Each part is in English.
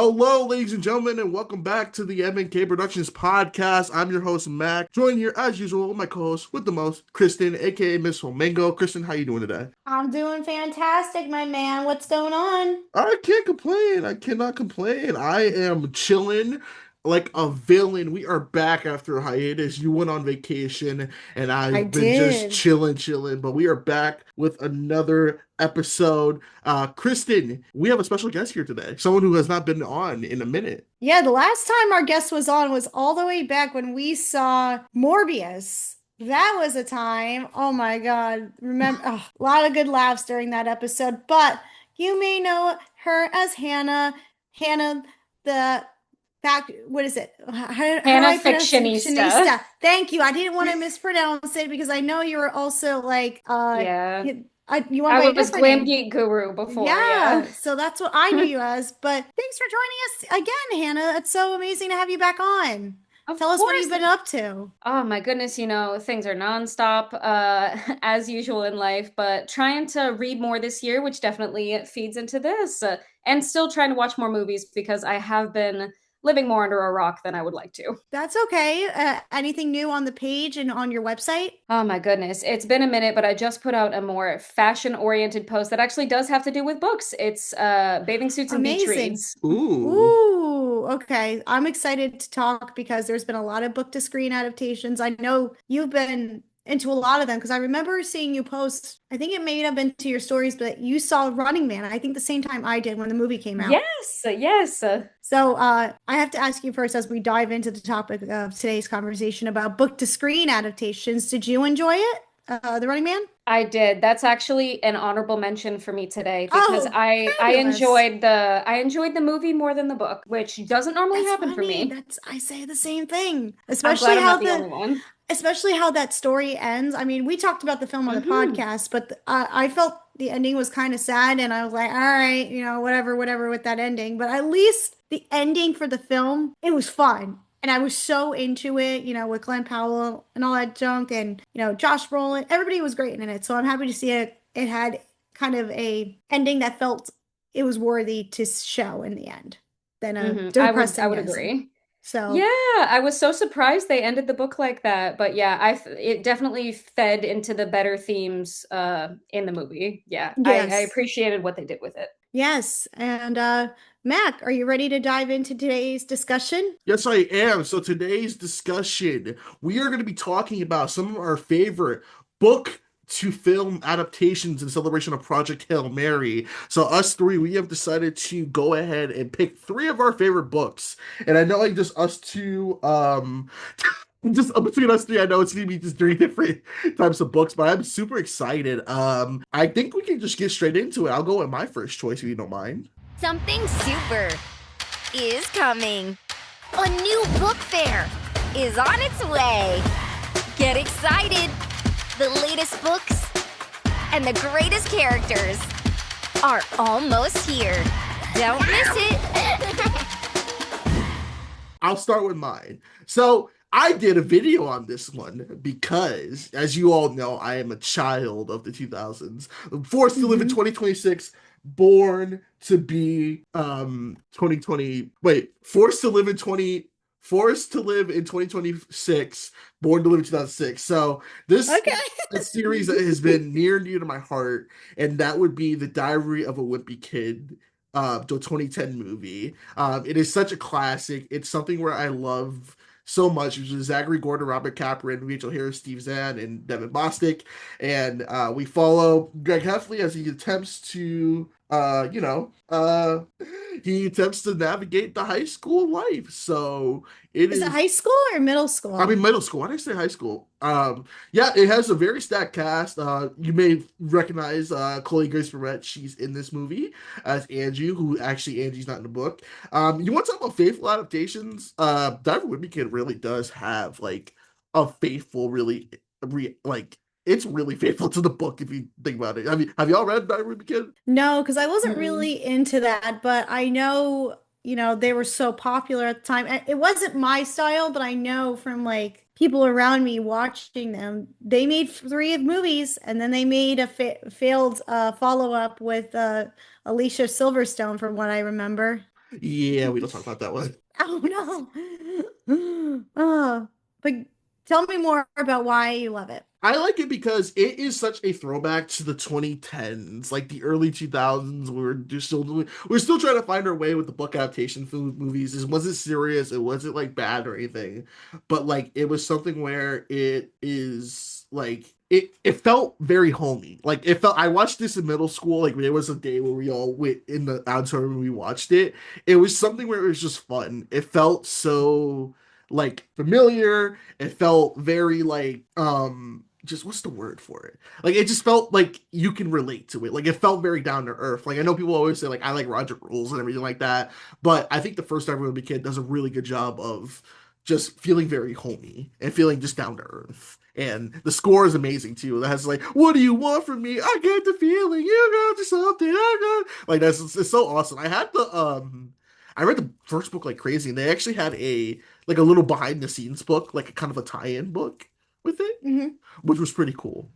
Hello, ladies and gentlemen, and welcome back to the M&K Productions Podcast. I'm your host, Mac. Joined here, as usual, with my co-host with the most, Kristen, aka Miss Flamingo. Kristen, how you doing today? I'm doing fantastic, my man. What's going on? I can't complain. I cannot complain. I am chilling like a villain. We are back after a hiatus. You went on vacation, and I I've been just did. chilling. But we are back with another episode. Kristen, we have a special guest here today. Someone who has not been on in a minute. Yeah, the last time our guest was on was all the way back when we saw Morbius. That was a time. Oh my God. Remember, a lot of good laughs during that episode. But you may know her as Hannah. Hannah, the back, what is it? How do Hannah I pronounce it? Fictionista. Fictionista. Thank you. I didn't want to mispronounce it because I know you were also like, Yeah. you went I by a was different Glam name. Geek Guru before, Yeah, yeah. so that's what I knew you as. But thanks for joining us again, Hannah. It's so amazing to have you back on. Of Tell us what you've course. been up to. Oh my goodness, things are nonstop, as usual in life, but trying to read more this year, which definitely feeds into this, and still trying to watch more movies because I have been living more under a rock than I would like to. That's okay. Anything new on the page and on your website? Oh my goodness, it's been a minute, but I just put out a more fashion-oriented post that actually does have to do with books. It's bathing suits and beach Amazing. reads. Ooh. Ooh, okay. I'm excited to talk because there's been a lot of book to screen adaptations. I know you've been into a lot of them because I remember seeing you post, I think it may have been to your stories, but you saw Running Man, I think the same time I did when the movie came out. Yes, yes. So I have to ask you first as we dive into the topic of today's conversation about book to screen adaptations. Did you enjoy it? The Running Man? I did. That's actually an honorable mention for me today because Oh, I fabulous. enjoyed the movie more than the book, which doesn't normally That's happen for funny. me. That's I say the same thing. I'm glad I'm not the only one. Especially how that story ends. I mean, we talked about the film on the Hmm. podcast, but I felt the ending was kind of sad, and I was like, all right, whatever with that ending. But at least the ending for the film, it was fun. And I was so into it, with Glenn Powell and all that junk, and Josh Brolin, everybody was great in it. So I'm happy to see it. It had kind of a ending that felt it was worthy to show in the end than a I would depressing ending. agree. Yeah, So I was so surprised they ended the book like that, but yeah, it definitely fed into the better themes in the movie. Yeah, I yes. appreciated what they did with it. Yes. And Mac, are you ready to dive into today's discussion? Yes, I am. So today's discussion, we are going to be talking about some of our favorite book to film adaptations in celebration of Project Hail Mary. So us three, we have decided to go ahead and pick three of our favorite books. And I know like just us two, just between us three, I know it's gonna be just three different types of books, but I'm super excited. I think we can just get straight into it. I'll go with my first choice if you don't mind. Something super is coming. A new book fair is on its way. Get excited. The latest books and the greatest characters are almost here. Don't miss it. I'll start with mine. So I did a video on this one because, as you all know, I am a child of the 2000s, forced to live in Hmm. 2026, born to be 2020. Wait, forced to live in 2026, born to live in 2006. So this Okay. a series that has been near and dear to my heart, and that would be The Diary of a Wimpy Kid, the 2010 movie. It is such a classic. It's something where I love so much. It was Zachary Gordon, Robert Capron, Rachel Harris, Steve Zahn, and Devin Bostic. And we follow Greg Heffley as he attempts to, he attempts to navigate the high school life. So it Is it is high school or middle I school? mean, middle school. Why did I say high school? Yeah, it has a very stacked cast. You may recognize Chloe Grace Moretz. She's in this movie as Angie, who actually Angie's not in the book. You want to talk about faithful adaptations? Diver Wimpy Kid really does have like a faithful, really, like it's really faithful to the book if you think about it. Have y'all read Diver Wimpy Kid? No, because I wasn't Mm-mm. really into that, but I know, they were so popular at the time. It wasn't my style, but I know from like people around me watching them, they made three movies and then they made a failed follow-up with Alicia Silverstone, from what I remember. Yeah, we don't talk about that one. Oh no. Oh, but tell me more about why you love it. I like it because it is such a throwback to the 2010s, like the early 2000s. We're still trying to find our way with the book adaptation film movies. It wasn't serious, it wasn't like bad or anything, but like it was something where it is like it felt very homey. Like it felt. I watched this in middle school. Like there was a day where we all went in the auditorium and we watched it. It was something where it was just fun. It felt so like familiar. It felt very like just what's the word for it? Like it just felt like you can relate to it. Like it felt very down to earth. Like I know people always say like I like Roger Rules and everything like that, but I think the first Everyone Be Kid does a really good job of just feeling very homey and feeling just down to earth. And the score is amazing too. That has like, what do you want from me? I get the feeling you got to something. I got like that's it's so awesome. I read the first book like crazy, and they actually had a like a little behind the scenes book, like a kind of a tie-in book with it, Hmm. which was pretty cool.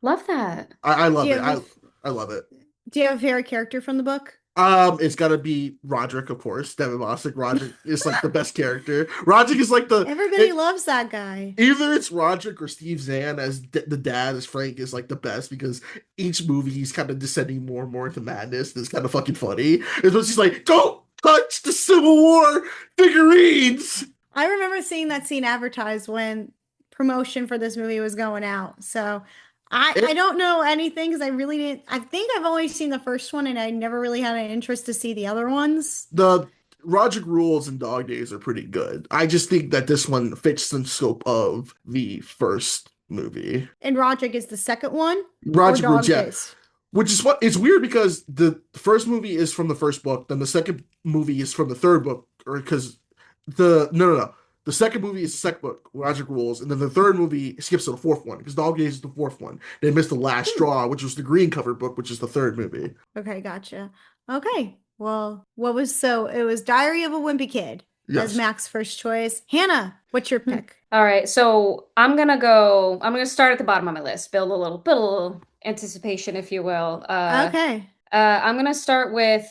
Love that. I Do love you it. have I love it. do you have a favorite character from the book? It's gotta be Roderick, of course. Devin Mossick. Roderick is like the best character. Roderick is like Everybody loves that guy. either it's Roderick or Steve Zahn as the dad as Frank is like the best because each movie he's kind of descending more and more into madness. And it's kind of fucking funny. It's when she's like, "Don't touch the Civil War figurines." I remember seeing that scene advertised when promotion for this movie was going out. So I It, don't know anything because I really didn't. I think I've only seen the first one and I never really had an interest to see the other ones. the Roderick Rules and Dog Days are pretty good. I just think that this one fits the scope of the first movie. And Roderick is the second one or Roderick Rules, Dog yeah. Days. Which is what it's weird because the first movie is from the first book, then the second movie is from the third book, or because the no. The second movie is the second book, Logic Rules, and then the third movie skips to the fourth one because Dog Days is the fourth one. They missed the last Hmm. straw, which was the green cover book, which is the third movie. Okay, gotcha. Okay. Well, what was so it was Diary of a Wimpy Kid as Yes. Mac's first choice. Hannah, what's your pick? All right, so I'm gonna start at the bottom of my list, build a little anticipation, if you will. Okay. I'm gonna start with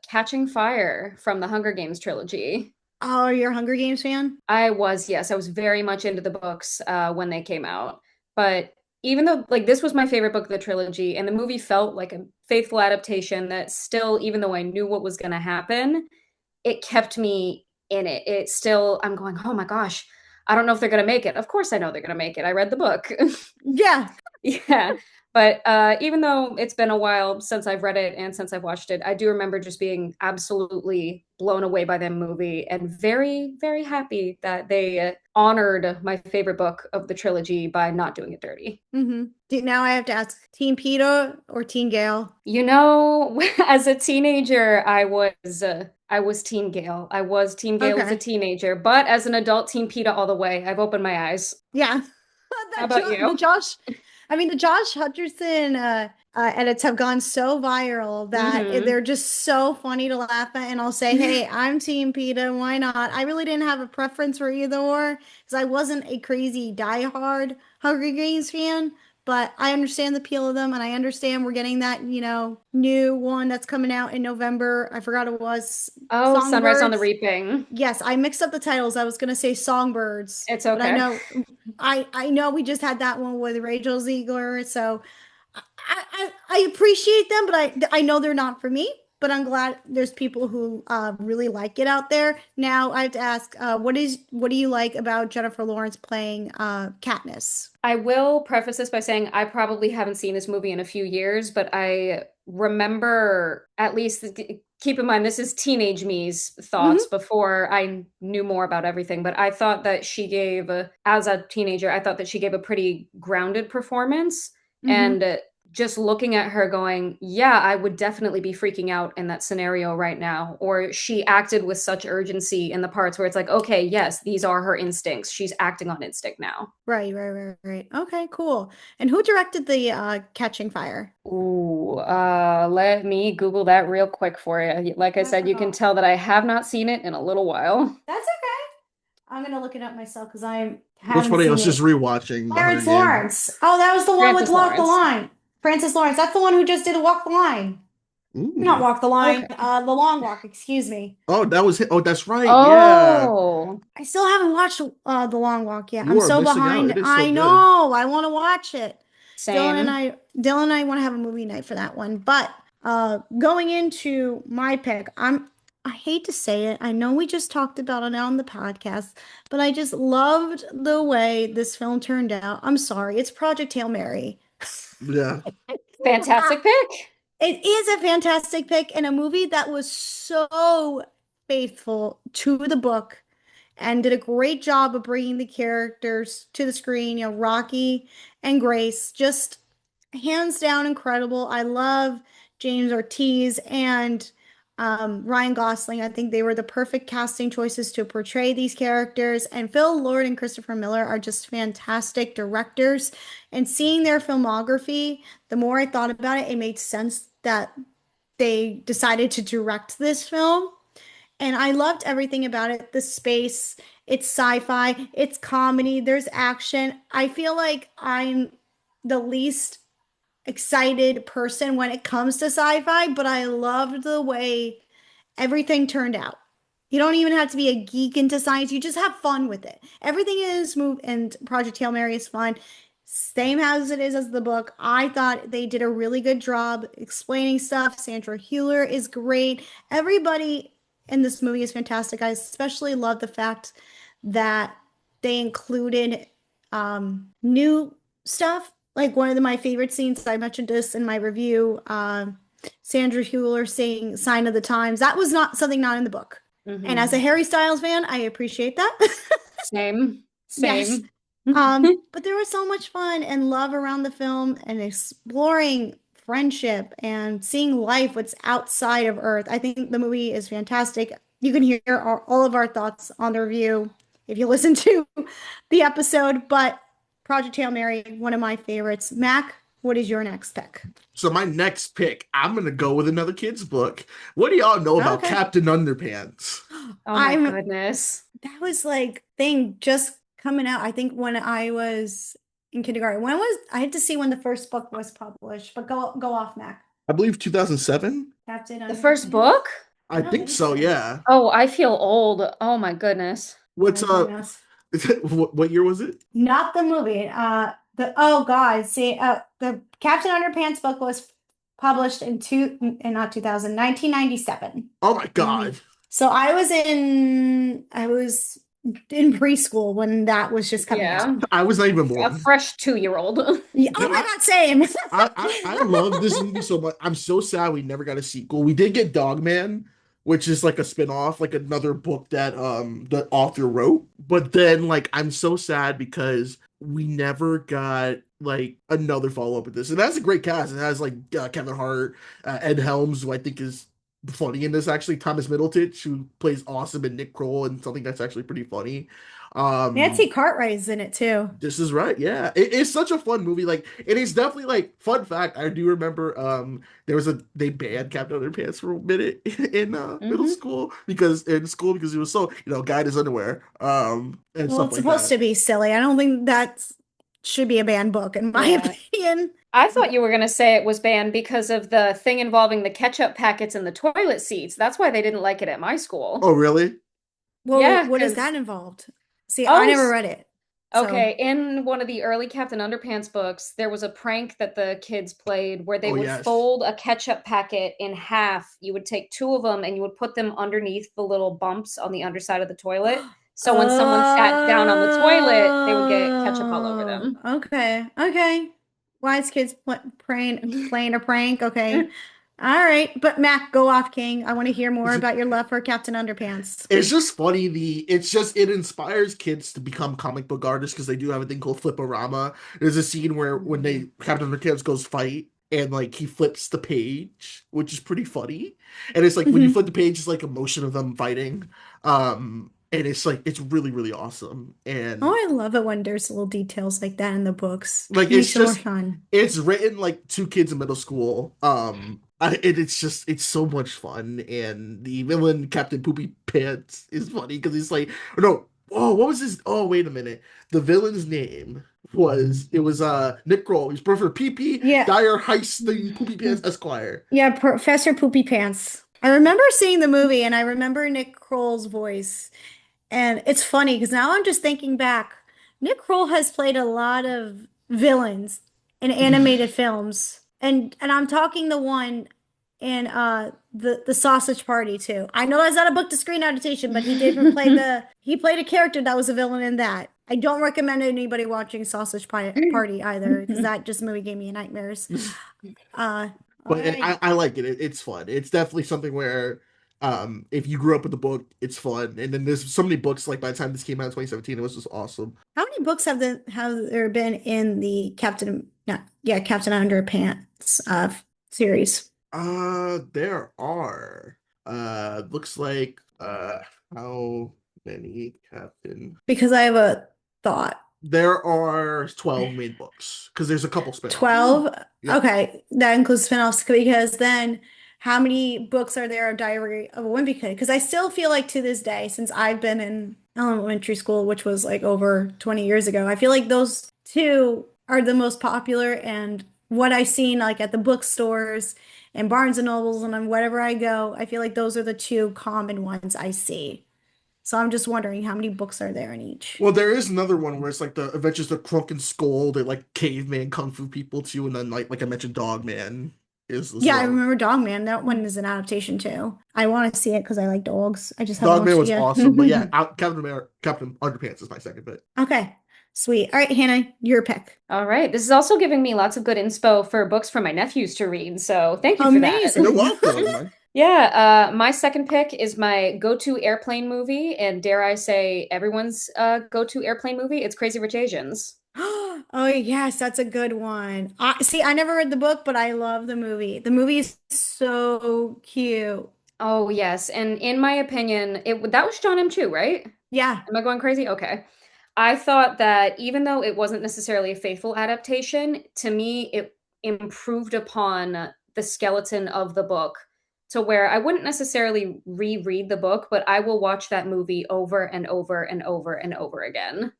Catching Fire from the Hunger Games trilogy. Oh, you're a Hunger Games fan? Yes, I was very much into the books when they came out. But even though, like, this was my favorite book of the trilogy, and the movie felt like a faithful adaptation that still, even though I knew what was going to happen, it kept me in it. I'm going, oh my gosh, I don't know if they're going to make it. Of course, I know they're going to make it. I read the book. Yeah. Yeah. But even though it's been a while since I've read it and since I've watched it, I do remember just being absolutely blown away by that movie and very, very happy that they honored my favorite book of the trilogy by not doing it dirty. Mm-hmm. Now I have to ask, Team Peter or Team Gale? You know, as a teenager, I was Team Gale. I was Team Gale as a Okay. teenager, but as an adult, Team PETA all the way. I've opened my eyes. Yeah. How about you? The Josh Hutcherson edits have gone so viral that Mhm. they're just so funny to laugh at. And I'll say, hey, I'm Team PETA. Why not? I really didn't have a preference for either or because I wasn't a crazy diehard Hunger Games fan. But I understand the appeal of them, and I understand we're getting that, new one that's coming out in November. I forgot it was Oh, Sunrise on the Songbirds. Reaping. Yes, I mixed up the titles. I was gonna say Songbirds, It's but I okay. know I know we just had that one with Rachel Ziegler, so I appreciate them, but I know they're not for me. But I'm glad there's people who really like it out there. Now I have to ask, what do you like about Jennifer Lawrence playing Katniss? I will preface this by saying I probably haven't seen this movie in a few years, but I remember at least keep in mind this is teenage me's thoughts before I knew more about everything, but I thought that she gave as a teenager, I thought that she gave a pretty grounded performance Mm-hmm. and just looking at her going, yeah, I would definitely be freaking out in that scenario right now. Or she acted with such urgency in the parts where it's like, okay, yes, these are her instincts. She's acting on instinct now. Right. Okay, cool. And who directed the Catching Fire? Ooh, let me Google that real quick for you. Like I I said, you can forgot. tell that I have not seen it in a little while. That's okay. I'm gonna look it up myself because I What's haven't funny, I seen was just it. rewatching the Hunger Clarence Games. Lawrence. Oh, that was the one with Francis Walk the Lawrence. Line. Francis Lawrence. That's the one who just did Walk the Line. Not Ooh. Walk the Line, Okay. The Long Walk, excuse me. Oh, that was it. Oh, that's right. Yeah. Oh, I still haven't watched The Long Walk yet. You I'm are so missing out. behind. It is so I good. know. I want to watch it. same. Dylan and I want to have a movie night for that one. But going into my pick, I hate to say it. I know we just talked about it on the podcast, but I just loved the way this film turned out. I'm sorry. It's Project Hail Mary. Yeah. Fantastic pick. It is a fantastic pick and a movie that was so faithful to the book and did a great job of bringing the characters to the screen. You know, Rocky and Grace, just hands down incredible. I love James Ortiz and Ryan Gosling. I think they were the perfect casting choices to portray these characters. And Phil Lord and Christopher Miller are just fantastic directors. And seeing their filmography, the more I thought about it, it made sense that they decided to direct this film. And I loved everything about it. The space, it's sci-fi, it's comedy, there's action. I feel like I'm the least excited person when it comes to sci-fi, but I loved the way everything turned out. You don't even have to be a geek into science. You just have fun with it. Everything is smooth, and Project Hail Mary is fun. Same as it is as the book. I thought they did a really good job explaining stuff. Sandra Hüller is great. Everybody in this movie is fantastic. I especially love the fact that they included new stuff. Like one of my favorite scenes, I mentioned this in my review, Sandra Hüller saying "Sign of the Times." That was not something not in the book. And as a Mhm. Harry Styles fan, I appreciate that. Same. Yes. Same. But there was so much fun and love around the film and exploring friendship and seeing life what's outside of Earth. I think the movie is fantastic. You can hear all of our thoughts on the review if you listen to the episode. But Project Hail Mary, one of my favorites. Mac, what is your next pick? So my next pick, I'm gonna go with another kid's book. What do y'all know about Okay. Captain Underpants? Oh my I'm goodness. that was like thing just coming out. I think when I was in kindergarten. When was I had to see when the first book was published, but go off, Mac. I believe 2007. Captain The first Underpants. book? I think so. Yeah. Oh, I feel old. Oh my goodness. What's Oh my goodness. what year was it? Not the movie. The oh god, see, the Captain Underpants book was published in not 2000, 1997. Oh my God. So I was in preschool when that was just coming out. Yeah. I was not even A born. fresh 2-year-old. Yeah, oh my god, same. I love this movie so much. I'm so sad we never got a sequel. We did get Dogman, which is like a spin-off, like another book that the author wrote. But then like I'm so sad because we never got like another follow-up with this. And that's a great cast. It has like Kevin Hart, Ed Helms, who I think is funny in this actually, Thomas Middleditch, who plays awesome, and Nick Kroll, and something that's actually pretty funny. Nancy Cartwright is in it too. This is right, yeah. It's such a fun movie. Like, it is definitely like fun fact. I do remember they banned Captain Underpants for a minute in middle school because he was so guy in his underwear and Well, stuff it's like supposed that. to be silly. I don't think that should be a banned book, in my Yeah. opinion. I thought you were going to say it was banned because of the thing involving the ketchup packets in the toilet seats. That's why they didn't like it at my school. Oh, really? Well, Yeah, what is 'cause- that involved? See, Oh, I never read it. So- Okay, in one of the early Captain Underpants books, there was a prank that the kids played where they Oh, would yes. fold a ketchup packet in half. You would take 2 of them and you would put them underneath the little bumps on the underside of the toilet. So when someone sat down on the toilet, they would get ketchup all over them. Okay. Wise kids playing a prank. Okay. All right. But Mac, go off, King. I want to hear more about your love for Captain Underpants. It's just funny. It inspires kids to become comic book artists because they do have a thing called Fliporama. There's a scene where when Captain Underpants goes fight and like he flips the page, which is pretty funny. And it's like when you flip the page, it's like a motion of them fighting. And it's like it's really, really awesome. And Oh, I love it when there's little details like that in the books. Like, Makes it's it more just- fun. it's written like 2 kids in middle school. It's so much fun. And the villain, Captain Poopy Pants, is funny because he's like, no, oh, what was his? Oh, wait a minute. The villain's name was Nick Kroll. He's Professor PP Yeah. Dyer Heisting Poopy Pants Esquire. Yeah, Professor Poopy Pants. I remember seeing the movie and I remember Nick Kroll's voice. And it's funny because now I'm just thinking back. Nick Kroll has played a lot of villains in animated films. And I'm talking the one in the Sausage Party too. I know that's not a book to screen adaptation, but he did play he played a character that was a villain in that. I don't recommend anybody watching Sausage Party either, because that just movie gave me nightmares. But Alright. I like it. It's fun. It's definitely something where if you grew up with the book, it's fun. And then there's so many books, like by the time this came out in 2017, it was just awesome. How many books have there been in the Captain Underpants series? There are looks like how many Captain? Because I have a thought. There are 12 main books because there's a couple spin-offs. 12? Yeah. Okay, that includes spin-offs, because then how many books are there of Diary of a Wimpy Kid? Because I still feel like to this day, since I've been in elementary school, which was like over 20 years ago, I feel like those two are the most popular, and what I've seen like at the bookstores and Barnes and Nobles and on wherever I go, I feel like those are the two common ones I see. So I'm just wondering how many books are there in each. Well, there is another one where it's like the Adventures of Crunk and Skull, they're like caveman kung fu people too, and then like I mentioned, Dogman is as Yeah, I well. remember Dogman. That one is an adaptation too. I want to see it because I like dogs. I just haven't Dogman watched was it yet. awesome, but yeah, Captain Underpants is my second pick. Okay, sweet. All right, Hannah, your pick. All right. This is also giving me lots of good inspo for books for my nephews to read. So thank you for that. Amazing. You're welcome. Yeah, my second pick is my go-to airplane movie, and dare I say everyone's go-to airplane movie. It's Crazy Rich Asians. Oh yes, that's a good one. I never read the book, but I love the movie. The movie is so cute. Oh yes, and in my opinion, that was John M. Chu, right? Yeah. Am I going crazy? Okay. I thought that even though it wasn't necessarily a faithful adaptation, to me it improved upon the skeleton of the book to where I wouldn't necessarily reread the book, but I will watch that movie over and over and over and over again.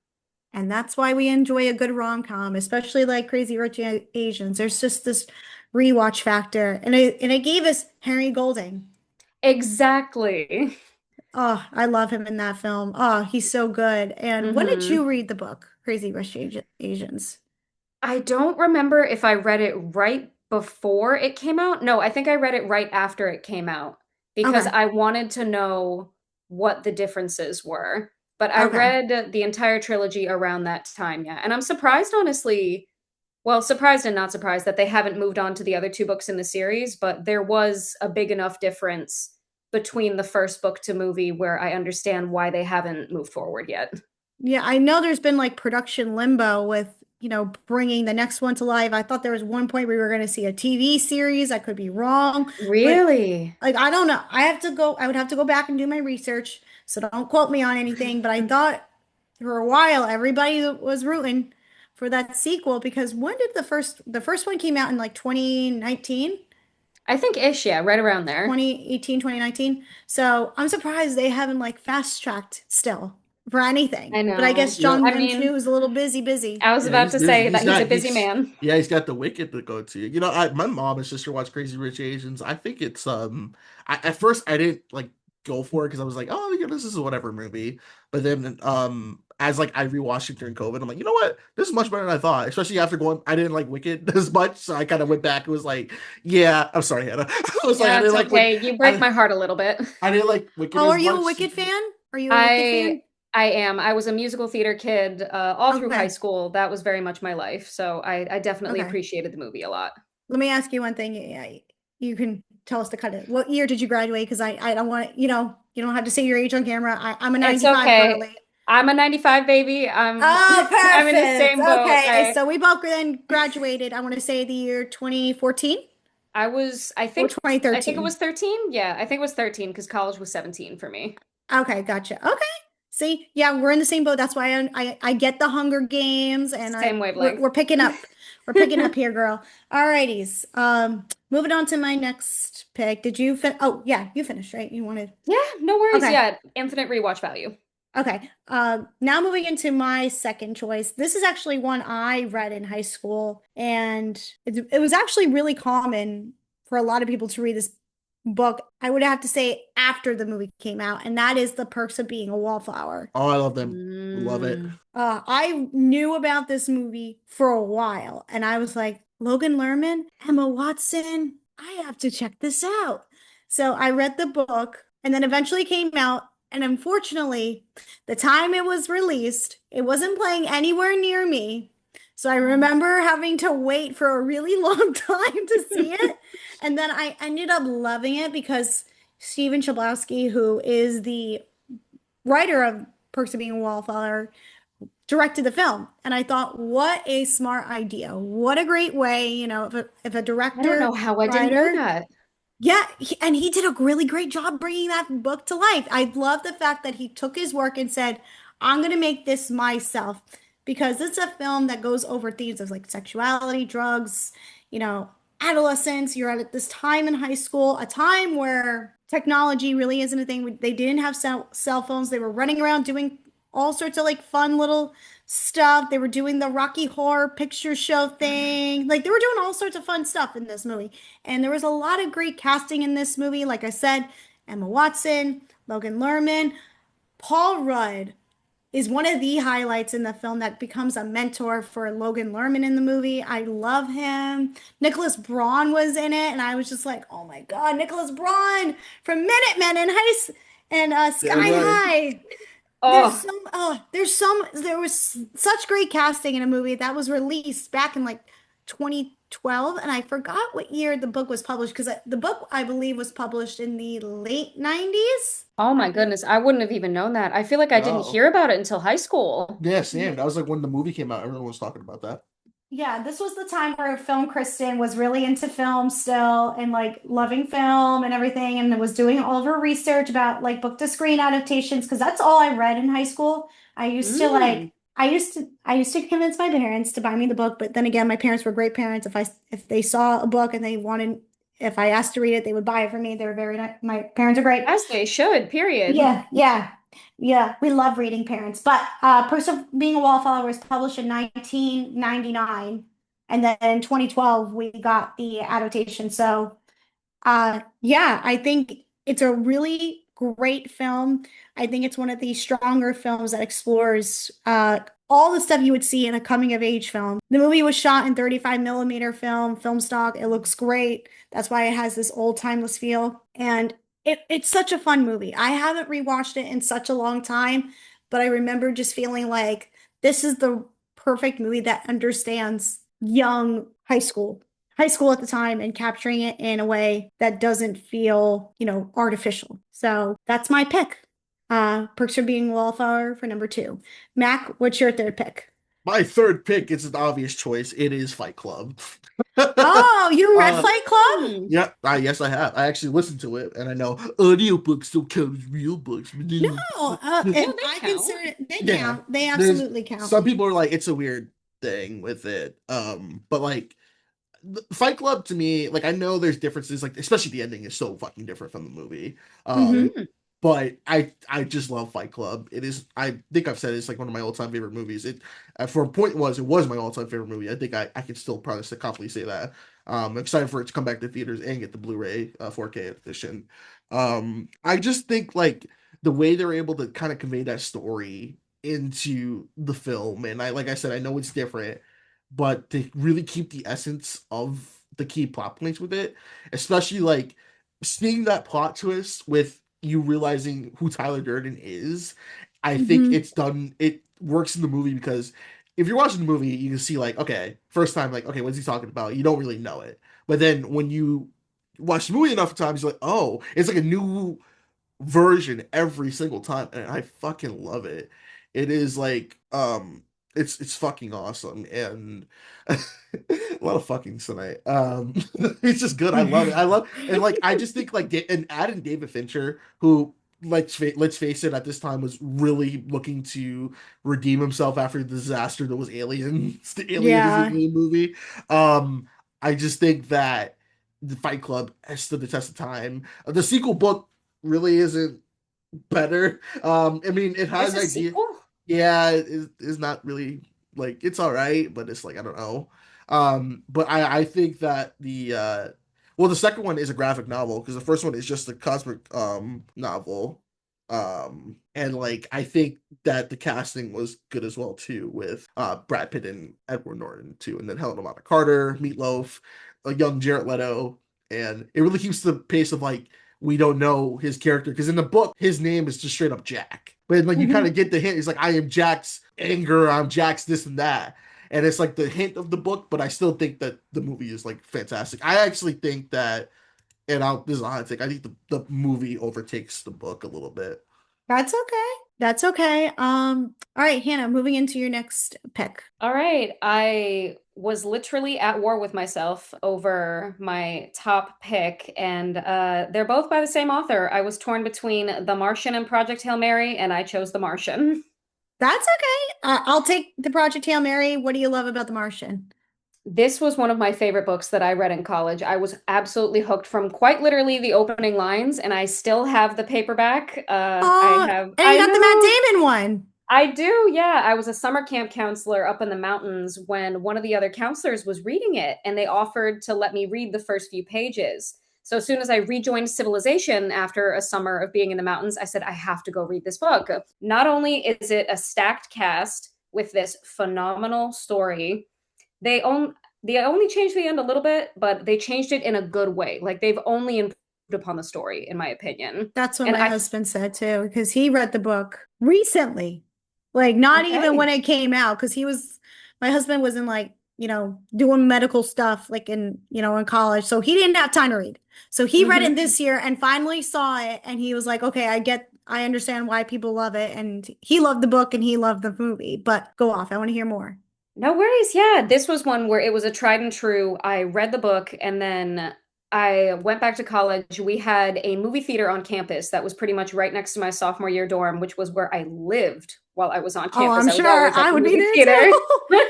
And that's why we enjoy a good rom-com, especially like Crazy Rich Asians. There's just this rewatch factor. And it gave us Henry Golding. Exactly. Oh, I love him in that film. Oh, he's so good. And when did Mhm. you read the book, Crazy Rich Asians? I don't remember if I read it right before it came out. No, I think I read it right after it came out because Okay. I wanted to know what the differences were. But I Okay. read the entire trilogy around that time, yeah. And I'm surprised, honestly, well, surprised and not surprised that they haven't moved on to the other two books in the series, but there was a big enough difference between the first book to movie where I understand why they haven't moved forward yet. Yeah, I know there's been like production limbo with, bringing the next one to life. I thought there was one point we were going to see a TV series. I could be wrong, but Really? like I don't know. I would have to go back and do my research, so don't quote me on anything, but I thought for a while everybody was rooting for that sequel, because when did the first one came out in like 2019? I think ish, yeah, right around there. 2018, 2019. So I'm surprised they haven't like fast tracked still for anything. I But I know. guess Yeah. John I M. Chu mean, is a little busy. I was Yeah, about to busy. say that he's a busy man. Yeah, he's got the Wicked to go to. My mom and sister watch Crazy Rich Asians. I think it's at first I didn't like go for it because I was like, oh, this is a whatever movie. But then as like I rewatched it during COVID, I'm like, you know what? This is much better than I thought. Especially after I didn't like Wicked as much, so I kind of went back and was like, yeah, I'm sorry, Hannah. I was like, I Yeah, didn't it's like okay. You break I, my heart a little bit. I didn't like Wicked Oh, as are you a much. Wicked fan? Are you a Wicked fan? I am. I was a musical theater kid all through high Okay. school. That was very much my life. So I definitely Okay. appreciated the movie a lot. Let me ask you one thing. Yeah, you can tell us to cut it. What year did you graduate? Because I don't want, you don't have to say your age on camera. I'm a It's 95 okay. girly. I'm a 95 baby. I'm Oh, I'm in the perfect. same boat. Okay, so we both then graduated. I want to say the year 2014 I or think it 2013. was 13. Yeah, I think it was 13 because college was 17 for me. Okay, gotcha. Okay. See, yeah, we're in the same boat. That's why I get the Hunger Games, and Same wavelength. we're picking up. We're picking up here, girl. Alrighties. Moving on to my next pick. Did you Oh, yeah, you finished, right? You wanted. Yeah, no worries. Okay. Yeah, infinite rewatch value. Okay. Now moving into my second choice. This is actually one I read in high school, and it was actually really common for a lot of people to read this book. I would have to say after the movie came out, and that is The Perks of Being a Wallflower. Oh, I love them. Love it. Mm. I knew about this movie for a while, and I was like, Logan Lerman, Emma Watson, I have to check this out. So I read the book, and then eventually came out. And unfortunately, the time it was released, it wasn't playing anywhere near me. So I remember having to wait for a really long time to see it. And then I ended up loving it because Stephen Chbosky, who is the writer of Perks of Being a Wallflower, directed the film. And I thought, what a smart idea. What a great way, if a I don't director, know how I didn't know writer, that. yeah, and he did a really great job bringing that book to life. I love the fact that he took his work and said, I'm going to make this myself because it's a film that goes over themes of like sexuality, drugs, you know, adolescence. You're at this time in high school, a time where technology really isn't a thing. They didn't have cell phones. They were running around doing all sorts of like fun little stuff. They were doing the Rocky Horror Picture Show thing. Like they were doing all sorts of fun stuff in this movie. And there was a lot of great casting in this movie. Like I said, Emma Watson, Logan Lerman, Paul Rudd is one of the highlights in the film that becomes a mentor for Logan Lerman in the movie. I love him. Nicholas Braun was in it, and I was just like, oh my God, Nicholas Braun from Minutemen and Sky High. Oh, There was such great casting in a movie that was released back in like 2012, and I forgot what year the book was published because the book I believe was published in the late 90s. oh my goodness. I wouldn't have even known that. I feel like I didn't Oh. hear about it until high school. Yeah, Sam. That was like when the movie came out, everyone was talking about that. Yeah, this was the time where Film Kristen was really into film still and like loving film and everything, and was doing all of her research about like book to screen adaptations because that's all I read in high school. Mm. I used to convince my parents to buy me the book, but then again, my parents were great parents. If they saw a book and they wanted, if I asked to read it, they would buy it for me. They were very nice. My parents are great. As they should, period. Yeah, yeah, yeah. We love reading parents. But Perks of Being a Wallflower was published in 1999, and then in 2012 we got the adaptation. So yeah, I think it's a really great film. I think it's one of the stronger films that explores all the stuff you would see in a coming of age film. The movie was shot in 35 millimeter film stock. It looks great. That's why it has this old timeless feel. And it's such a fun movie. I haven't rewatched it in such a long time, but I remember just feeling like this is the perfect movie that understands young high school at the time and capturing it in a way that doesn't feel, artificial. So that's my pick. Perks of Being a Wallflower for number two. Mac, what's your third pick? My third pick is an obvious choice. It is Fight Club. Oh, you read Uh, Fight Club? Hmm. Yeah, yes, I have. I actually listened to it, and I know audiobooks don't count as real books. No, they I count. consider they Yeah, count. They there's absolutely count. some people are like, it's a weird thing with it. But like Fight Club to me, like I know there's differences, like especially the ending is so fucking different from the movie. Mhm. Mm. But I just love Fight Club. It is, I think I've said it's like one of my all-time favorite movies. It for a point it was my all-time favorite movie. I think I can still probably confidently say that. I'm excited for it to come back to theaters and get the Blu-ray 4K edition. I just think like the way they're able to kind of convey that story into the film, and I like I said, I know it's different, but they really keep the essence of the key plot points with it, especially like seeing that plot twist with you realizing who Tyler Durden is. I think Mhm. it's done, it works in the movie because if you're watching the movie, you can see like, okay, first time, like, okay, what's he talking about? You don't really know it. But then when you watch the movie enough times, you're like, oh, it's like a new version every single time, and I fucking love it. It is like it's fucking awesome, and a lot of fuckings tonight. It's just good. I love it. I love, and like I just think like and adding David Fincher, who let's face it, at this time was really looking to redeem himself after the disaster that was Aliens. The Alien is the Yeah. Alien movie. Um, I just think that the Fight Club has stood the test of time. The sequel book really isn't better. I mean, it There's has a idea. sequel? Yeah, it's not really like it's all right, but it's like I don't know. But I think that the second one is a graphic novel because the first one is just a cosmic novel. And like I think that the casting was good as well too with Brad Pitt and Edward Norton too, and then Helena Bonham Carter, Meatloaf, a young Jared Leto, and it really keeps the pace of like we don't know his character because in the book his name is just straight up Jack, but like you kind of get the hint. He's like, I am Jack's anger, I'm Jack's this and that, and it's like the hint of the book. But I still think that the movie is like fantastic. I actually think that, and this is a hot take. I think the movie overtakes the book a little bit. That's okay. That's okay. All right, Hannah, moving into your next pick. All right. I was literally at war with myself over my top pick, and they're both by the same author. I was torn between The Martian and Project Hail Mary, and I chose The Martian. That's okay. I'll take the Project Hail Mary. What do you love about The Martian? This was one of my favorite books that I read in college. I was absolutely hooked from quite literally the opening lines, and I still have the paperback. Oh, and you got the Matt Damon one. I do, yeah. I was a summer camp counselor up in the mountains when one of the other counselors was reading it, and they offered to let me read the first few pages. So as soon as I rejoined civilization after a summer of being in the mountains, I said, I have to go read this book. Not only is it a stacked cast with this phenomenal story, they only changed the end a little bit, but they changed it in a good way. Like they've only improved upon the story, in my opinion. That's what And my husband said too, because he read the book recently. Like not even when it came out, because my husband was in like, doing medical stuff like in college. So he didn't have time to read. So he read it this year and finally saw it. And he was like, okay, I understand why people love it. And he loved the book and he loved the movie, but go off. I want to hear more. No worries. Yeah, this was one where it was a tried and true. I read the book and then I went back to college. We had a movie theater on campus that was pretty much right next to my sophomore year dorm, which was where I lived while I was on campus. Oh, I'm sure always at I the would be movie there theater. too.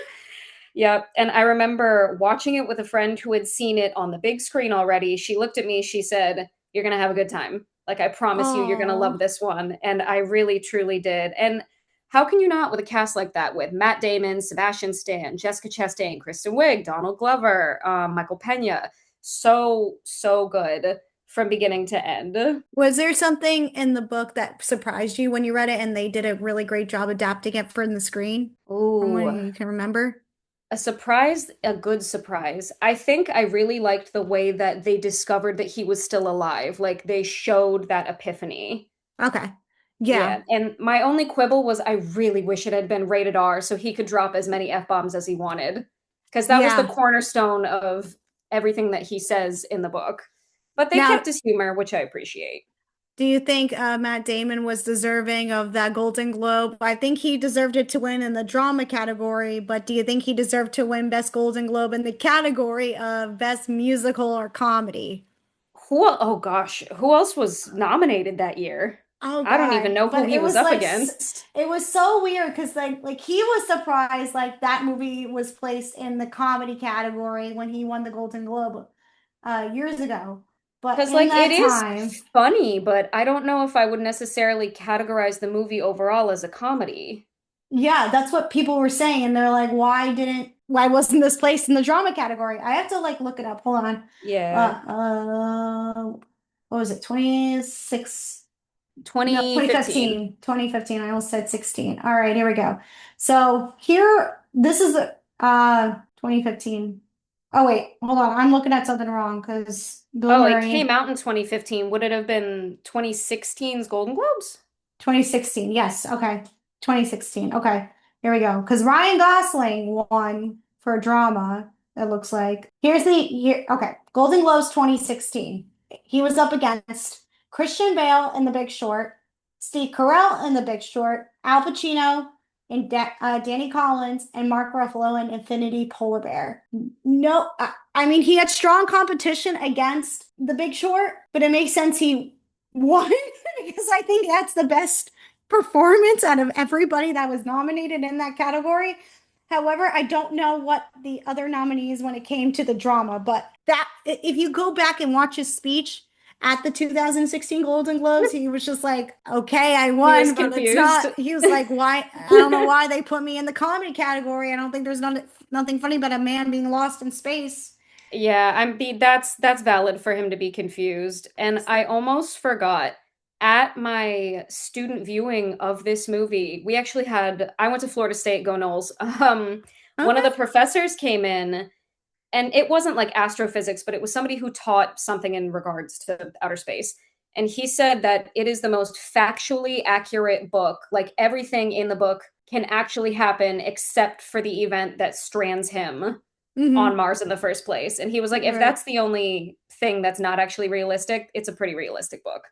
Yep. And I remember watching it with a friend who had seen it on the big screen already. She looked at me, she said, "You're going to have a good time. Like, I promise you, you're going to love this one." And I really, truly did. And how can you not with a cast like that with Matt Damon, Sebastian Stan, Jessica Chastain, Kristen Wiig, Donald Glover, Michael Pena? So, so good from beginning to end. Was there something in the book that surprised you when you read it and they did a really great job adapting it for the screen? From what Ooh. you can remember? A surprise, a good surprise. I think I really liked the way that they discovered that he was still alive. Like they showed that epiphany. Okay. Yeah. And my only quibble was I really wish it had been rated R so he could drop as many F-bombs as he wanted. Because that was the cornerstone of everything that he says in the book. But they kept his humor, which I appreciate. Do you think Matt Damon was deserving of that Golden Globe? I think he deserved it to win in the drama category, but do you think he deserved to win Best Golden Globe in the category of Best Musical or Comedy? Oh gosh, who else was nominated that year? Oh, I don't even know who he was up against. It was so weird because like he was surprised like that movie was placed in the comedy category when he won the Golden Globe years ago. Because like it is funny, but I don't know if I would necessarily categorize the movie overall as a comedy. Yeah, that's what people were saying, and they're like, why wasn't this placed in the drama category? I have to like look it up. Hold on. Yeah. What was it? 2015. 2015. I almost said 16. All right, here we go. So this is 2015. Oh wait, hold on. I'm looking at something wrong because it came out in 2015. Would it have been 2016's Golden Globes? 2016. Yes. Okay. 2016. Okay. Here we go. Because Ryan Gosling won for drama. It looks like. Okay. Golden Globes 2016. He was up against Christian Bale in The Big Short, Steve Carell in The Big Short, Al Pacino, and Danny Collins and Mark Ruffalo in Infinity Polar Bear. No, I mean, he had strong competition against The Big Short, but it makes sense he won because I think that's the best performance out of everybody that was nominated in that category. However, I don't know what the other nominees when it came to the drama, but that if you go back and watch his speech at the 2016 Golden Globes, he was just like, okay, I He was won, but it's confused. not. He was like, why? I don't know why they put me in the comedy category. I don't think there's nothing funny about a man being lost in space. Yeah, that's valid for him to be confused. And I almost forgot at my student viewing of this movie, I went to Florida State, go Noles. One of Okay. the professors came in, and it wasn't like astrophysics, but it was somebody who taught something in regards to outer space. And he said that it is the most factually accurate book. Like everything in the book can actually happen except for the event that strands him on Mars in the first place. And he was like, if Right. that's the only thing that's not actually realistic, it's a pretty realistic book.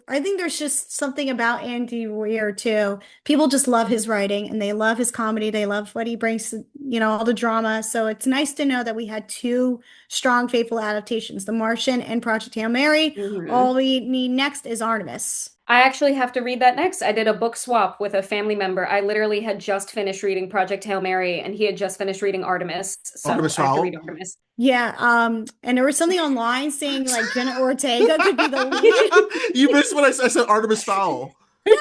I think there's just something about Andy Weir too. People just love his writing and they love his comedy. They love what he brings to, all the drama. So it's nice to know that we had two strong, faithful adaptations, The Martian and Project Hail Mary. All we need next is Artemis. I actually have to read that next. I did a book swap with a family member. I literally had just finished reading Project Hail Mary, and he had just finished reading Artemis. So Artemis I have to Fowl? read Artemis. Yeah, and there was something online saying like Jenna Ortega could be the lead. You missed what I said. Artemis Fowl. No!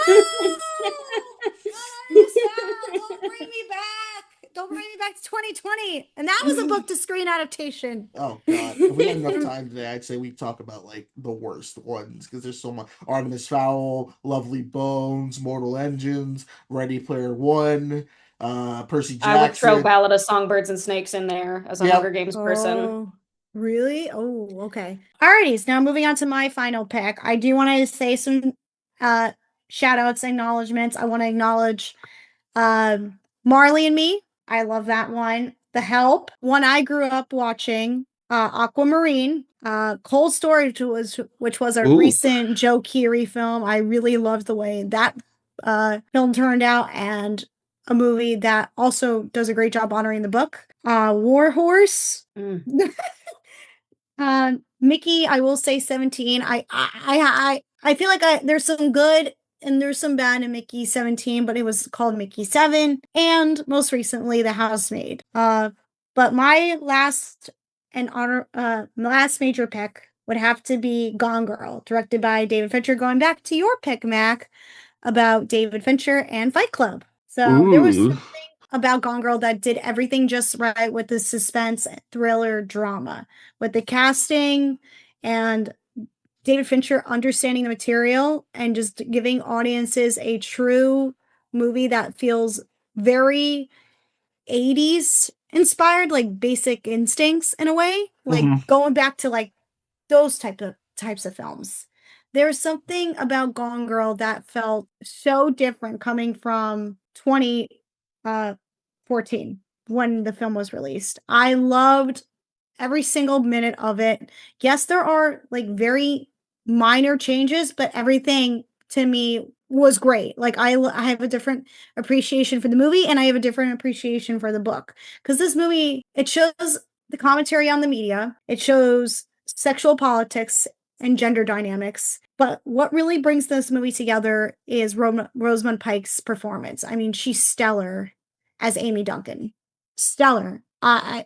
Don't bring me back. Don't bring me back to 2020. And that was a book to screen adaptation. Oh God! If we had enough time today, I'd say we talk about like the worst ones because there's so much. Artemis Fowl, Lovely Bones, Mortal Engines, Ready Player One, Percy Jackson. I would throw Ballad of Songbirds and Snakes in there as a Yep. Hunger Games person. Oh, really? Oh, okay. Alrighty, so now moving on to my final pick. I do want to say some shout outs, acknowledgments. I want to acknowledge Marley and Me. I love that one. The Help, one I grew up watching. Aquamarine, Cold Storage which was a Ooh. recent Joe Keery film. I really loved the way that film turned out, and a movie that also does a great job honoring the book. War Horse. Mickey, I will say 17. I feel like there's some good and there's some bad in Mickey 17, but it was called Mickey 7, and most recently The Housemaid. But my last major pick would have to be Gone Girl, directed by David Fincher, going back to your pick, Mac, about David Fincher and Fight Club. So there was something about Gone Girl that did everything just right with the suspense, thriller, drama, with the casting and David Fincher understanding the material and just giving audiences a true movie that feels very 80s inspired, like Basic Instincts in a way, like going back to like those types of films. There's something about Gone Girl that felt so different coming from 2014 when the film was released. I loved every single minute of it. Yes, there are like very minor changes, but everything to me was great. Like I have a different appreciation for the movie, and I have a different appreciation for the book, because this movie, it shows the commentary on the media, it shows sexual politics and gender dynamics, but what really brings this movie together is Rosamund Pike's performance. I mean, she's stellar as Amy Duncan. Stellar. I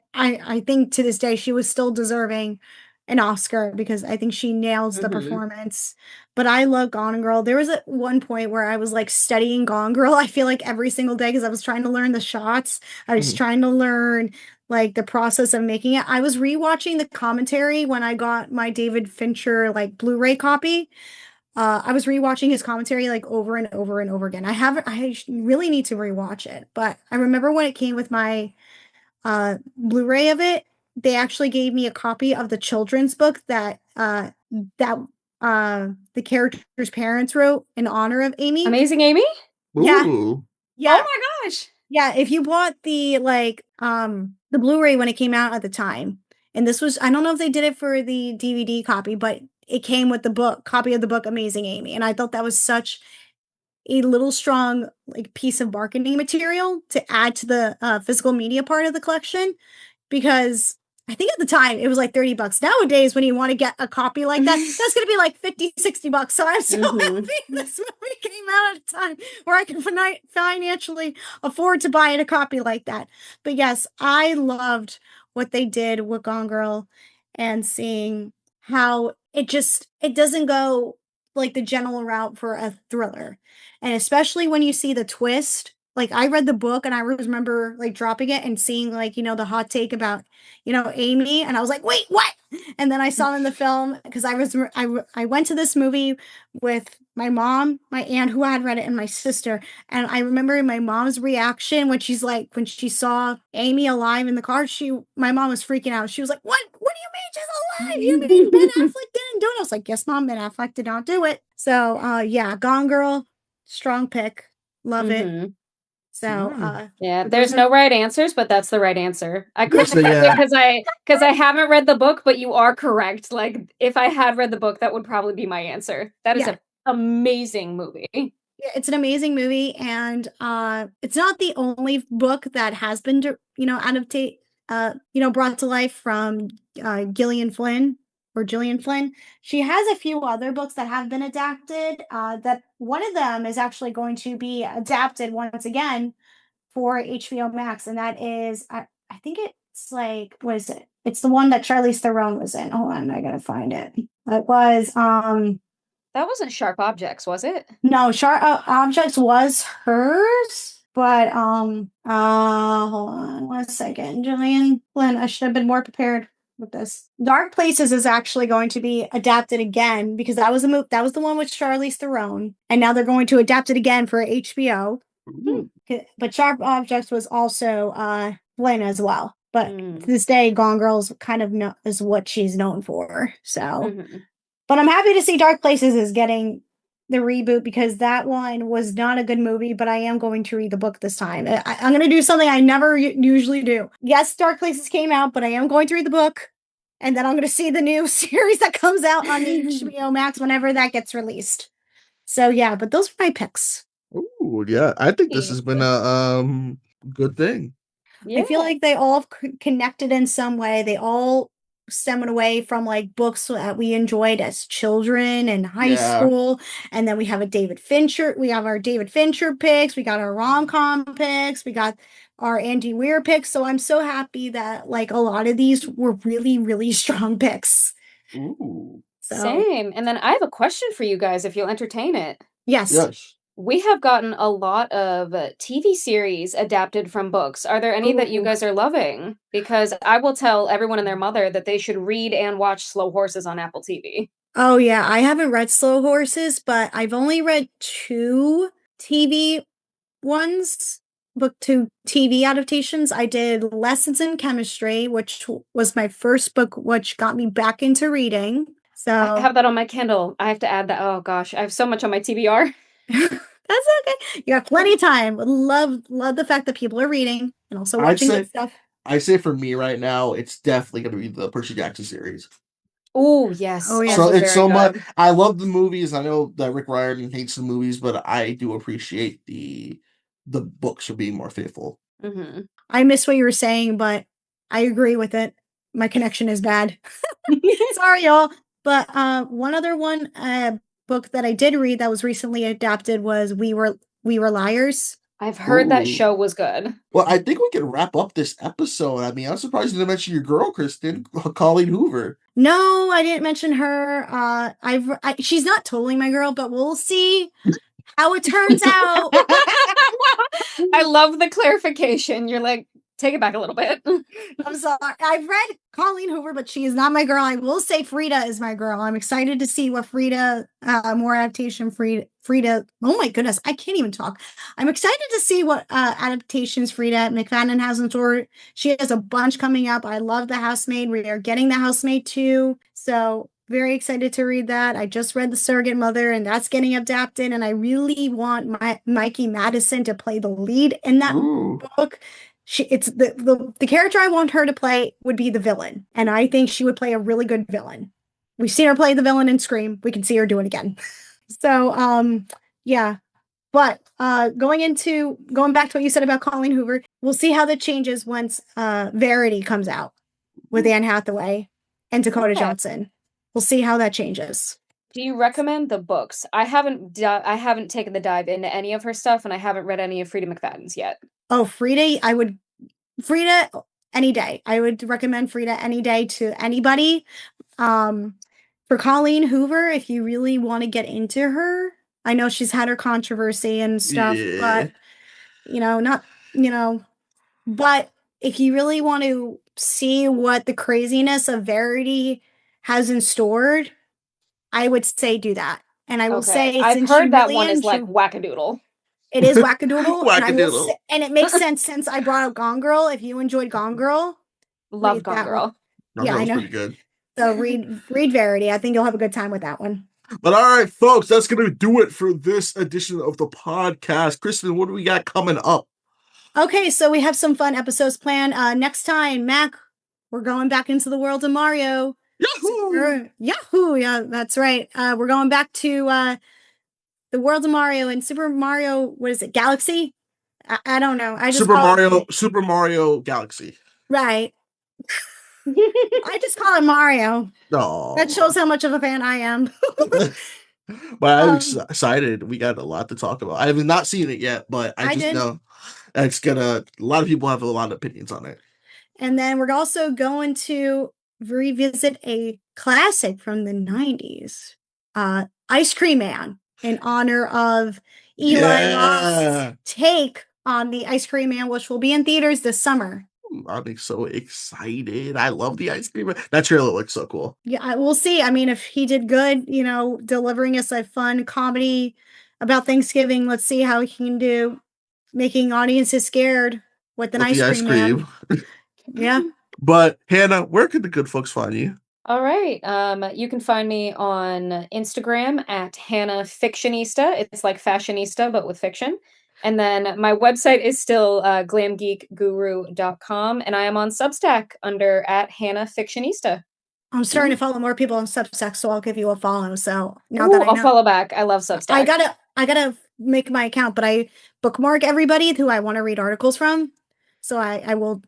think to this day she was still deserving an Oscar, because I think she nails the performance. But I love Gone Girl. There was at one point where I was like studying Gone Girl, I feel like every single day, because I was trying to learn the shots. I was trying to learn like the process of making it. I was rewatching the commentary when I got my David Fincher like Blu-ray copy. I was rewatching his commentary like over and over and over again. I really need to rewatch it. But I remember when it came with my Blu-ray of it, they actually gave me a copy of the children's book that the character's parents wrote in honor of Amy. Amazing Amy? Yeah. Ooh. Yeah. Oh my gosh. Yeah, if you bought the Blu-ray when it came out at the time, and this was, I don't know if they did it for the DVD copy, but it came with the copy of the book Amazing Amy, and I thought that was such a little strong like piece of marketing material to add to the physical media part of the collection, because I think at the time it was like $30. Nowadays, when you want to get a copy like that, that's going to be like $50-$60. So I'm so happy this movie came out at a time where I can financially afford to buy a copy like that. But yes, I loved what they did with Gone Girl, and seeing how it doesn't go like the general route for a thriller. And especially when you see the twist, like I read the book and I remember like dropping it and seeing like, the hot take about, Amy. And I was like, wait, what? And then I saw it in the film because I went to this movie with my mom, my aunt who had read it, and my sister. And I remember my mom's reaction when when she saw Amy alive in the car, my mom was freaking out. She was like, what do you mean she's alive? You mean Ben Affleck didn't do it? I was like, yes, Mom, Ben Affleck did not do it. So yeah, Gone Girl, strong pick. Love it. So yeah, there's no right answers, but that's the right answer. I Yes, couldn't yeah. because I haven't read the book, but you are correct. Like if I had read the book, that would probably be my answer. That is an amazing movie. Yeah, it's an amazing movie, and it's not the only book that has been brought to life from Gillian Flynn or Gillian Flynn. She has a few other books that have been adapted. That one of them is actually going to be adapted once again for HBO Max, and that is I think it's like, what is it? It's the one that Charlize Theron was in. Hold on, I gotta find it. It was That wasn't Sharp Objects, was it? no, Sharp Objects was hers, but hold on 1 second. Gillian Flynn, I should have been more prepared with this. Dark Places is actually going to be adapted again because that was that was the one with Charlize Theron, and now they're going to adapt it again for HBO. But Sharp Objects was also Flynn as well. But to this day, Gone Girl is what she's known for. So, but I'm happy to see Dark Places is getting the reboot because that one was not a good movie. But I am going to read the book this time. I'm going to do something I never usually do. Yes, Dark Places came out, but I am going to read the book, and then I'm going to see the new series that comes out on HBO Max whenever that gets released. So yeah, but those are my picks. Oh yeah, I think this has been a good thing. Yeah. I feel like they all connected in some way. They all stemmed away from like books that we enjoyed as children in high school. And then we have our David Fincher picks. We got our rom-com picks. We got our Andy Weir picks. So I'm so happy that like a lot of these were really, really strong picks. Ooh. So. Same. And then I have a question for you guys if you'll entertain it. Yes. We have gotten a lot of TV series adapted from books. Are there any that you guys are loving? Because I will tell everyone and their mother that they should read and watch Slow Horses on Apple TV. Oh, yeah. I haven't read Slow Horses, but I've only read 2 TV ones, book to TV adaptations. I did Lessons in Chemistry, which was my first book, which got me back into reading. So I have that on my Kindle. I have to add that. Oh, gosh. I have so much on my TBR. That's okay. You got plenty of time. Love the fact that people are reading and also watching good stuff. I say for me right now, it's definitely going to be the Percy Jackson series. Oh yes. Oh yeah. So it's so much. I love the movies. I know that Rick Riordan hates the movies, but I do appreciate the books for being more faithful. Mm-hmm. I miss what you were saying, but I agree with it. My connection is bad. Sorry, y'all. But one other book that I did read that was recently adapted was We Were Liars. I've heard that show was good. Well, I think we can wrap up this episode. I mean, I'm surprised you didn't mention your girl, Kristen, Colleen Hoover. No, I didn't mention her. She's not totally my girl, but we'll see how it turns out. I love the clarification. You're like, take it back a little bit. I'm sorry. I've read Colleen Hoover, but she is not my girl. I will say Frida is my girl. I'm excited to see what more adaptation Frida. Oh my goodness, I can't even talk. I'm excited to see what adaptations Frida McFadden has in store. She has a bunch coming up. I love The Housemaid. We are getting The Housemaid too. So very excited to read that. I just read The Surrogate Mother, and that's getting adapted. And I really want Mikey Madison to play the lead in that book. It's the character I want her to play would be the villain, and I think she would play a really good villain. We've seen her play the villain in Scream. We can see her do it again. So, yeah. But going back to what you said about Colleen Hoover, we'll see how that changes once Verity comes out with Anne Hathaway and Dakota Johnson. We'll see how that changes. Do you recommend the books? I haven't taken the dive into any of her stuff, and I haven't read any of Frida McFadden's yet. Oh, Frida any day. I would recommend Frida any day to anybody. For Colleen Hoover, if you really want to get into her, I know she's had her controversy and stuff, Yeah. but not, but if you really want to see what the craziness of Verity has in store, I would say do that. And I will say, I've since heard you that really one is like enjoy, wackadoodle. it is wackadoodle, and I will Wackadoodle. say, and it makes sense since I brought up Gone Girl. If you enjoyed Gone Girl, Love read Gone that one. Girl. That Yeah, I was know. pretty good. So read Verity. I think you'll have a good time with that one. But all right, folks, that's going to do it for this edition of the podcast. Kristen, what do we got coming up? Okay, so we have some fun episodes planned. Next time, Mac, we're going back into the world of Mario. Yahoo! Yahoo! Yeah, that's right. We're going back to the world of Mario and Super Mario. What is it? Galaxy? I don't know. I just Super Mario Galaxy. Right. I just call it Mario. Oh, That shows how much of a fan I am. but I'm excited. We got a lot to talk about. I have not seen it yet, but I just know it's a lot of people have a lot of opinions on it. And then we're also going to revisit a classic from the 90s, Ice Cream Man, in honor of Eli Roth's take on the Ice Cream Man, which will be in theaters this summer. I'm so excited. I love the Ice Cream Man. That trailer looks so cool. Yeah, we'll see. I mean, if he did good, delivering us a fun comedy about Thanksgiving, let's see how he can do making audiences scared with an ice cream man. Yeah. But Hannah, where can the good folks find you? All right. You can find me on Instagram at hannahfictionista. It's like fashionista, but with fiction. And then my website is still glamgeekguru.com. And I am on Substack under at hannahfictionista. I'm starting to follow more people on Substack, so I'll give you a follow. So now that I'll follow back. I love Substack. I gotta make my account, but I bookmark everybody who I want to read articles from. So I will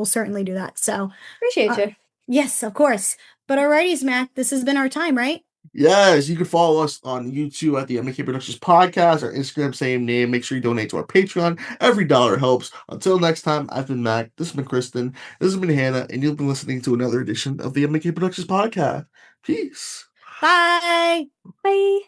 certainly do that. So appreciate you. Yes, of course. But alrighty, Mac, this has been our time, right? Yes, you can follow us on YouTube at the M&K Productions Podcast, our Instagram, same name. Make sure you donate to our Patreon. Every dollar helps. Until next time, I've been Mac. This has been Kristen. This has been Hannah, and you've been listening to another edition of the M&K Productions Podcast. Peace. Bye. Bye.